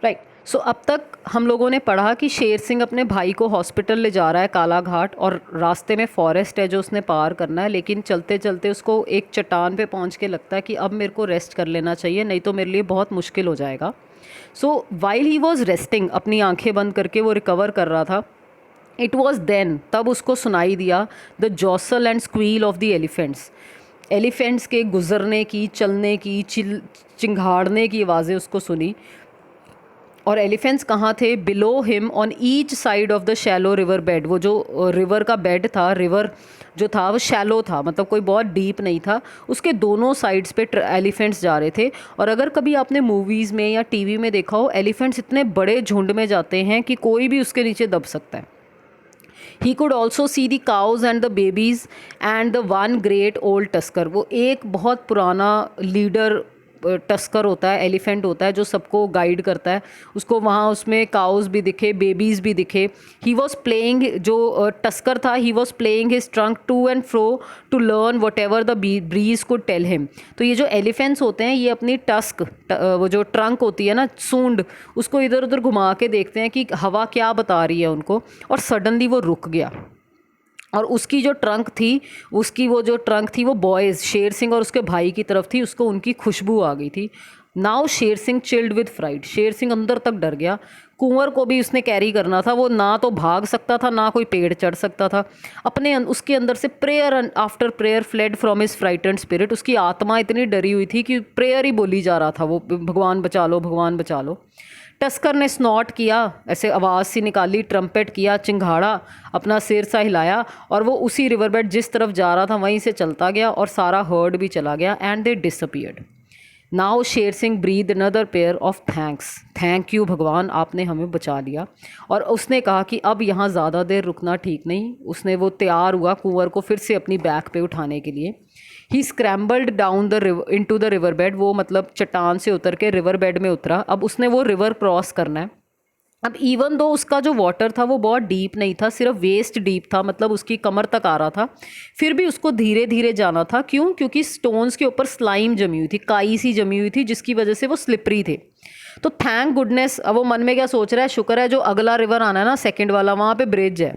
Right. सो अब तक हम लोगों ने पढ़ा कि शेर सिंह अपने भाई को हॉस्पिटल ले जा रहा है काला घाट, और रास्ते में फॉरेस्ट है जो उसने पार करना है, लेकिन चलते चलते उसको एक चट्टान पे पहुंच के लगता है कि अब मेरे को रेस्ट कर लेना चाहिए, नहीं तो मेरे लिए बहुत मुश्किल हो जाएगा। So while he was resting, अपनी आंखें बंद करके वो रिकवर कर रहा था, इट वॉज देन, तब उसको सुनाई दिया the jostle and squeal of the elephants. Elephants के गुजरने की, चलने की, चिंघाड़ने की आवाज़ें उसको सुनी। और एलिफेंट्स कहाँ थे? Below him on each side of the shallow river bed. वो जो रिवर का बेड था, रिवर जो था वो शैलो था, मतलब कोई बहुत डीप नहीं था, उसके दोनों साइड्स पे एलिफेंट्स जा रहे थे। और अगर कभी आपने मूवीज़ में या टीवी में देखा हो, एलिफेंट्स इतने बड़े झुंड में जाते हैं कि कोई भी उसके नीचे दब सकता है। He could also see the cause and the babies and the one great old tusker. वो एक बहुत पुराना लीडर टस्कर होता है, एलिफेंट होता है, जो सबको गाइड करता है। उसको वहाँ उसमें काउज भी दिखे, बेबीज़ भी दिखे। ही वॉज प्लेइंग, जो टस्कर था, he was playing his trunk to and fro to learn whatever the breeze could tell him. तो ये जो एलिफेंट्स होते हैं, ये अपनी टस्क, वो जो ट्रंक होती है ना, सूंड, उसको इधर उधर घुमा के देखते हैं कि हवा क्या बता रही है उनको। और सडनली वो रुक गया, और उसकी जो ट्रंक थी, वो बॉयज़, शेर सिंह और उसके भाई की तरफ थी। उसको उनकी खुशबू आ गई थी। Now Sher Singh chilled with freight. Sher Singh अंदर तक डर गया। कुंवर को भी उसने कैरी करना था, वो ना तो भाग सकता था, ना कोई पेड़ चढ़ सकता था। उसके अंदर से prayer after prayer fled from his frightened spirit. उसकी आत्मा इतनी डरी हुई थी कि प्रेयर ही बोली जा रहा था वो, भगवान बचा लो, भगवान बचा लो। टस्कर ने स्नॉट किया, ऐसे आवाज़ सी निकाली, ट्रम्पेट किया, चिंघाड़ा, अपना सिर सा हिलाया, और वो उसी रिवर बेड जिस तरफ जा रहा था वहीं से चलता गया, और सारा हर्ड भी चला गया। And they disappeared. Now Sher Singh breathe another pair of thanks. Thank you भगवान, आपने हमें बचा लिया। और उसने कहा कि अब यहाँ ज़्यादा देर रुकना ठीक नहीं। उसने वो तैयार हुआ कुंवर को फिर से अपनी बैक पे उठाने के लिए। He scrambled down the river into the river bed. वो मतलब चट्टान से उतर के रिवर बेड में उतरा। अब उसने वो रिवर क्रॉस करना है। अब इवन दो उसका जो वाटर था वो बहुत डीप नहीं था, सिर्फ वेस्ट डीप था, मतलब उसकी कमर तक आ रहा था, फिर भी उसको धीरे धीरे जाना था। क्यों? क्योंकि स्टोन्स के ऊपर स्लाइम जमी हुई थी, काई सी जमी हुई थी, जिसकी वजह से वो स्लिपरी थे। तो थैंक गुडनेस, अब वो मन में क्या सोच रहा है, शुक्र है जो अगला रिवर आना है ना, सेकेंड वाला, वहाँ पे ब्रिज है।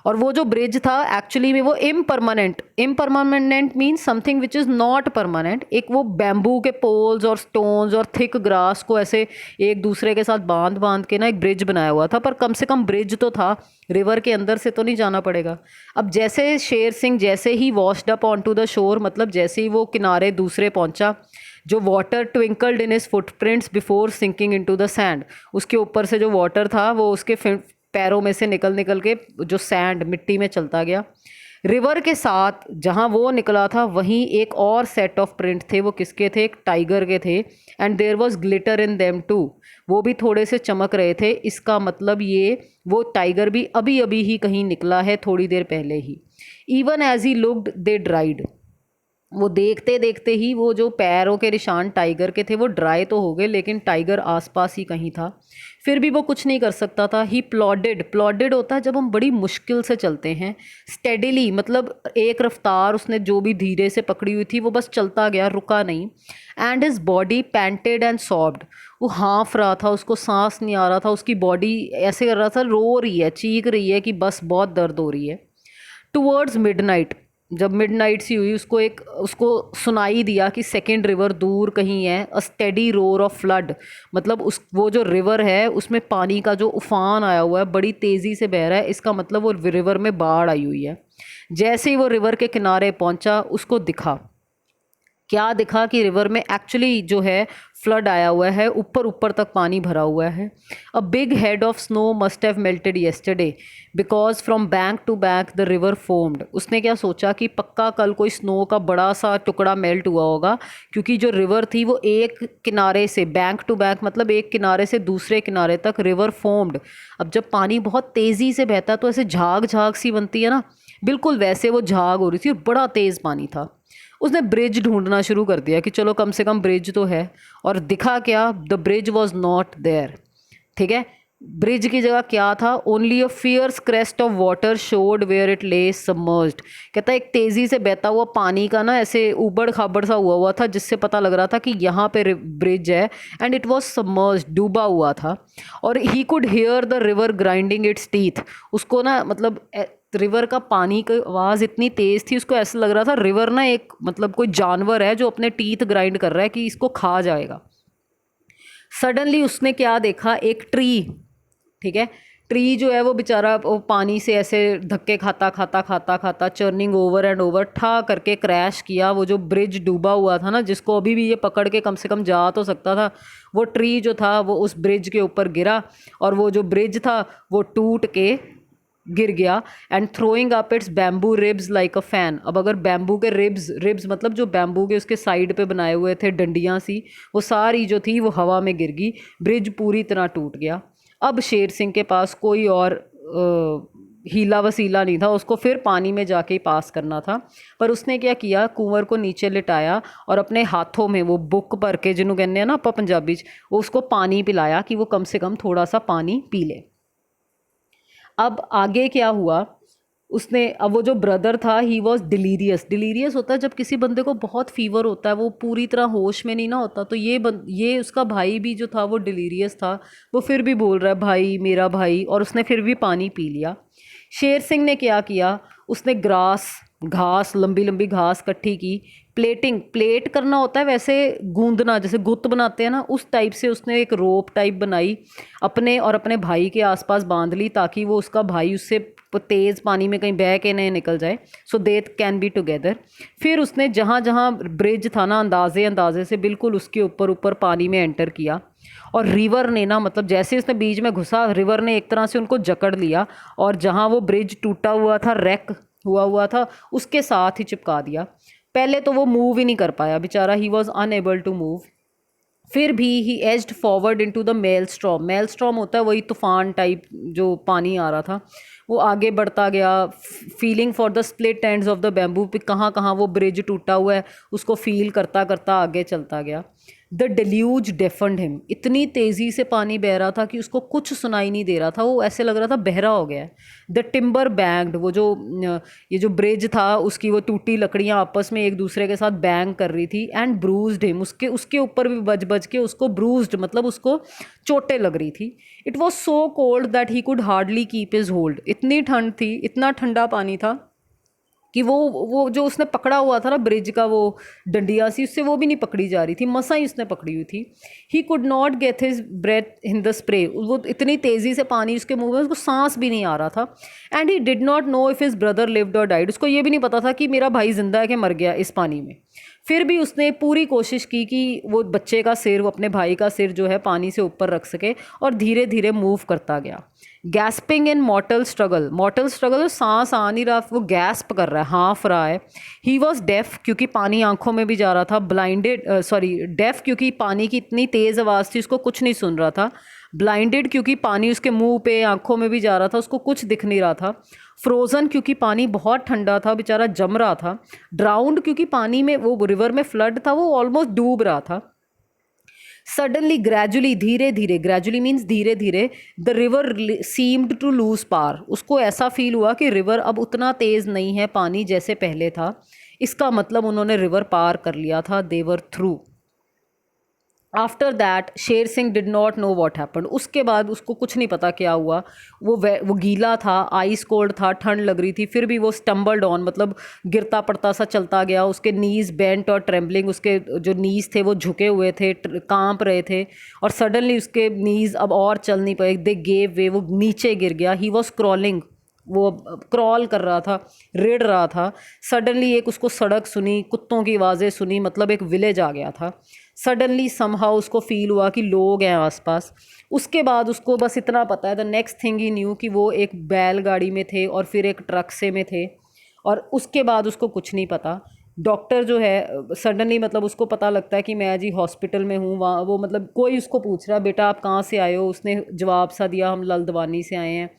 और वो जो ब्रिज था एक्चुअली में वो impermanent means something which is not permanent. एक वो बैम्बू के पोल्स और स्टोन्स और थिक ग्रास को ऐसे एक दूसरे के साथ बांध बांध के ना एक ब्रिज बनाया हुआ था, पर कम से कम ब्रिज तो था, रिवर के अंदर से तो नहीं जाना पड़ेगा। अब जैसे शेर सिंह जैसे ही washed up on to the shore, मतलब जैसे ही वो किनारे दूसरे पहुंचा, जो water twinkled in his footprints before sinking into the sand. उसके ऊपर से जो वाटर था वो उसके पैरों में से निकल निकल के जो सैंड, मिट्टी में चलता गया। रिवर के साथ जहाँ वो निकला था वहीं एक और सेट ऑफ प्रिंट थे। वो किसके थे? एक टाइगर के थे। And there was glitter in them too. वो भी थोड़े से चमक रहे थे। इसका मतलब ये वो टाइगर भी अभी अभी ही कहीं निकला है, थोड़ी देर पहले ही। Even as he looked they dried. वो देखते देखते ही वो जो पैरों के निशान टाइगर के थे वो ड्राई तो हो गए, लेकिन टाइगर आसपास ही कहीं था। फिर भी वो कुछ नहीं कर सकता था। ही प्लॉडेड होता है जब हम बड़ी मुश्किल से चलते हैं। स्टेडिली मतलब एक रफ्तार उसने जो भी धीरे से पकड़ी हुई थी वो बस चलता गया, रुका नहीं। And his body panted and soft. वो हाँफ रहा था, उसको सांस नहीं आ रहा था, उसकी बॉडी ऐसे कर रहा था, रो रही है, चीख रही है कि बस बहुत दर्द हो रही है। टूवर्ड्स मिडनाइट, जब मिडनाइट सी हुई, उसको सुनाई दिया कि सेकेंड रिवर दूर कहीं है। A steady roar of flood, मतलब वो जो रिवर है उसमें पानी का जो उफान आया हुआ है, बड़ी तेज़ी से बह रहा है। इसका मतलब वो रिवर में बाढ़ आई हुई है। जैसे ही वो रिवर के किनारे पहुंचा, उसको दिखा, क्या दिखा कि रिवर में एक्चुअली जो है फ्लड आया हुआ है, ऊपर ऊपर तक पानी भरा हुआ है। A big head of snow must have melted yesterday because from bank to bank the river foamed. उसने क्या सोचा कि पक्का कल कोई स्नो का बड़ा सा टुकड़ा मेल्ट हुआ होगा, क्योंकि जो रिवर थी वो एक किनारे से, बैंक टू बैंक मतलब एक किनारे से दूसरे किनारे तक रिवर फोम्ड। अब जब पानी बहुत तेज़ी से बहता है तो ऐसे झाग झाग सी बनती है ना, बिल्कुल वैसे वो झाग हो रही थी और बड़ा तेज़ पानी था। उसने ब्रिज ढूंढना शुरू कर दिया कि चलो कम से कम ब्रिज तो है, और दिखा क्या, the bridge was not there. ठीक है, ब्रिज की जगह क्या था? Only a fierce crest of water showed where it lay submerged. कहता है एक तेज़ी से बहता हुआ पानी का ना ऐसे ऊबड़ खाबड़ सा हुआ हुआ था, जिससे पता लग रहा था कि यहाँ पे ब्रिज है। एंड इट वॉज सबमर्ज्ड, डूबा हुआ था। और he could here the river grinding it's teeth. उसको ना मतलब रिवर का पानी की आवाज़ इतनी तेज़ थी, उसको ऐसा लग रहा था रिवर ना एक मतलब कोई जानवर है जो अपने टीथ ग्राइंड कर रहा है कि इसको खा जाएगा। सडनली उसने क्या देखा? एक ट्री, ठीक है, ट्री जो है वो बेचारा वो पानी से ऐसे धक्के खाता खाता खाता खाता चर्निंग ओवर एंड ओवर ठा करके क्रैश किया। वो जो ब्रिज डूबा हुआ था ना, जिसको अभी भी ये पकड़ के कम से कम जा तो सकता था, वो ट्री जो था वो उस ब्रिज के ऊपर गिरा। और वो जो ब्रिज था वो टूट के गिर गया। And throwing up it's bamboo ribs like a fan. अब अगर बैम्बू के रिब्स, रिब्स मतलब जो बैम्बू के उसके साइड पे बनाए हुए थे डंडियाँ सी, वो सारी जो थी वो हवा में गिर गई। ब्रिज पूरी तरह टूट गया। अब शेर सिंह के पास कोई और हीला वसीला नहीं था, उसको फिर पानी में जाके ही पास करना था। पर उसने क्या किया? कुंवर को नीचे लिटाया और अपने हाथों में वो बुक भर के, जिन्हों कहने हैं ना आप पंजाबी च, वो उसको पानी पिलाया कि वो कम से कम थोड़ा सा पानी पी ले। अब आगे क्या हुआ? उसने, अब वो जो ब्रदर था ही वॉज डिलीरियस। डिलीरियस होता है जब किसी बंदे को बहुत फीवर होता है, वो पूरी तरह होश में नहीं ना होता। तो ये उसका भाई भी जो था वो डिलीरियस था। वो फिर भी बोल रहा है भाई मेरा भाई, और उसने फिर भी पानी पी लिया। शेर सिंह ने क्या किया? उसने ग्रास, घास, लंबी लंबी घास इकट्ठी की। प्लेटिंग, प्लेट करना होता है वैसे, गूंदना, जैसे गुत्त बनाते हैं ना, उस टाइप से उसने एक रोप टाइप बनाई, अपने और अपने भाई के आसपास बांध ली, ताकि वो उसका भाई उससे तेज़ पानी में कहीं बह के नहीं निकल जाए, सो दे कैन बी टुगेदर। फिर उसने जहाँ जहाँ ब्रिज था ना, अंदाजे अंदाजे से बिल्कुल उसके ऊपर ऊपर पानी में एंटर किया। और रिवर ने ना, मतलब जैसे उसने बीच में घुसा, रिवर ने एक तरह से उनको जकड़ लिया और जहाँ वो ब्रिज टूटा हुआ था, रैक हुआ था, उसके साथ ही चिपका दिया। पहले तो वो मूव ही नहीं कर पाया बेचारा, he was unable to move. फिर भी he edged forward into the maelstrom. Maelstrom होता है वही तूफान टाइप जो पानी आ रहा था। वो आगे बढ़ता गया, feeling for the split ends of the bamboo, पे कहाँ कहाँ वो ब्रिज टूटा हुआ है उसको फील करता करता आगे चलता गया। The deluge deafened him. इतनी तेज़ी से पानी बह रहा था कि उसको कुछ सुनाई नहीं दे रहा था, वो ऐसे लग रहा था बहरा हो गया है। द टिम्बर बैंग्ड, वो जो ये जो ब्रिज था उसकी वो टूटी लकड़ियाँ आपस में एक दूसरे के साथ बैंग कर रही थी। एंड ब्रूज्ड हिम, उसके उसके ऊपर भी बज बज के उसको ब्रूज्ड, मतलब उसको चोटें लग रही थी। It was so cold that he could hardly keep his hold. इतनी ठंड थी, इतना ठंडा पानी था कि वो जो उसने पकड़ा हुआ था ना ब्रिज का, वो डंडिया सी, उससे वो भी नहीं पकड़ी जा रही थी, मसा ही उसने पकड़ी हुई थी। He could not get his breath in the spray. वो इतनी तेज़ी से पानी उसके मुंह में, उसको सांस भी नहीं आ रहा था। And he did not know if his brother lived और डाइड। उसको ये भी नहीं पता था कि मेरा भाई जिंदा है कि मर गया इस पानी में। फिर भी उसने पूरी कोशिश की कि वो बच्चे का सिर, वो अपने भाई का सिर जो है पानी से ऊपर रख सके, और धीरे धीरे मूव करता गया। गैस्पिंग इन मॉर्टल स्ट्रगल। मॉर्टल स्ट्रगल, सांस आ नहीं रहा, वो गैस्प कर रहा है, हाँफ रहा है। ही वॉज डेफ, क्योंकि पानी आंखों में भी जा रहा था। ब्लाइंडेड, सॉरी डेफ, क्योंकि पानी की इतनी तेज़ आवाज़ थी उसको कुछ नहीं सुन रहा था। ब्लाइंडेड, क्योंकि पानी उसके मुंह पे आंखों में भी जा रहा था, उसको कुछ दिख नहीं रहा था। फ्रोज़न, क्योंकि पानी बहुत ठंडा था, बेचारा जम रहा था। ड्राउंड, क्योंकि पानी में वो रिवर में फ्लड था, वो ऑलमोस्ट डूब रहा था। सडनली, ग्रेजुअली, धीरे धीरे, ग्रेजुअली मीन्स धीरे धीरे, the river seemed to lose पार। उसको ऐसा फील हुआ कि रिवर अब उतना तेज़ नहीं है पानी जैसे पहले था। इसका मतलब उन्होंने रिवर पार कर लिया था, दे वर through. After that Sher Singh did not know what happen. उसके बाद उसको कुछ नहीं पता क्या हुआ। वो गीला था, आइस कोल्ड था, ठंड लग रही थी, फिर भी वो स्टम्बल्ड ऑन, मतलब गिरता पड़ता सा चलता गया। उसके नीज़ बेंट और ट्रेम्बलिंग, उसके जो नीज़ थे वो झुके हुए थे, कांप रहे थे। और सडनली उसके नीज़ अब और चल नहीं पाए, दे गेव वे, वो नीचे गिर गया। ही वॉज क्रॉलिंग, वो क्रॉल कर रहा था, रेड़ रहा था। सडनली एक उसको सड़क सुनी, कुत्तों की आवाज़ें सुनी, मतलब एक विलेज आ गया था। सडनली समहाउ उसको फील हुआ कि लोग हैं आसपास। उसके बाद उसको बस इतना पता है, the next thing he new, कि वो एक बैलगाड़ी में थे और फिर एक ट्रक से में थे, और उसके बाद उसको कुछ नहीं पता। डॉक्टर जो है सडनली, मतलब उसको पता लगता है कि मैं जी हॉस्पिटल में हूँ। वहाँ वो, मतलब कोई उसको पूछ रहा, बेटा आप कहाँ से आए हो? उसने जवाब सा दिया, हम लल्दवानी से आए हैं।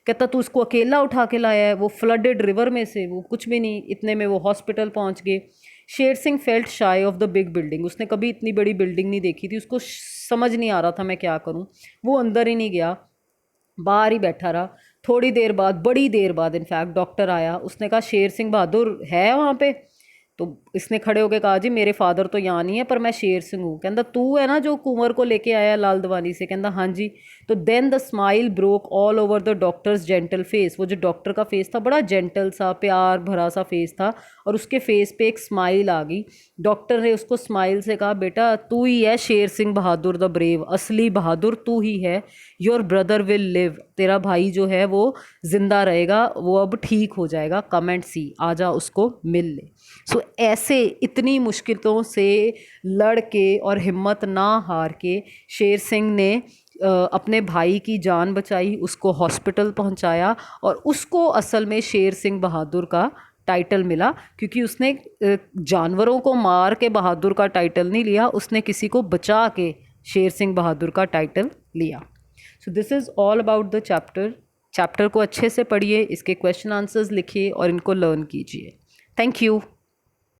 कहता तू उसको अकेला उठा के लाया है, वो फ्लडेड रिवर में से, वो कुछ भी नहीं। इतने में वो हॉस्पिटल पहुँच गए। शेर सिंह फेल्ट शाई ऑफ द बिग बिल्डिंग। उसने कभी इतनी बड़ी बिल्डिंग नहीं देखी थी, उसको समझ नहीं आ रहा था मैं क्या करूँ, वो अंदर ही नहीं गया। बाहर ही बैठा रहा। थोड़ी देर बाद, बड़ी देर बाद इनफैक्ट, डॉक्टर आया। उसने कहा शेर सिंह बहादुर है वहाँ पे? तो इसने खड़े होके कहा जी मेरे फादर तो यहाँ नहीं है पर मैं शेर सिंह हूँ। कहता तू है ना जो कुंवर को लेके आया लाल दवानी से? कहता हाँ जी। तो then the smile broke all over the doctor's gentle face. वो जो डॉक्टर का फेस था बड़ा जेंटल सा, प्यार भरा सा फेस था, और उसके फेस पे एक स्माइल आ गई। डॉक्टर ने उसको स्माइल से कहा बेटा तू ही है शेर सिंह बहादुर द ब्रेव, असली बहादुर तू ही है। योर ब्रदर विल लिव, तेरा भाई जो है वो जिंदा रहेगा, वो अब ठीक हो जाएगा, कम एंड सी, आजा उसको मिल ले। सो ऐसे इतनी मुश्किलों से लड़ के और हिम्मत ना हार के शेर सिंह ने अपने भाई की जान बचाई, उसको हॉस्पिटल पहुंचाया, और उसको असल में शेर सिंह बहादुर का टाइटल मिला, क्योंकि उसने जानवरों को मार के बहादुर का टाइटल नहीं लिया, उसने किसी को बचा के शेर सिंह बहादुर का टाइटल लिया। So this is all about the chapter को अच्छे से पढ़िए, इसके क्वेश्चन आंसर्स लिखिए और इनको लर्न कीजिए। Thank you.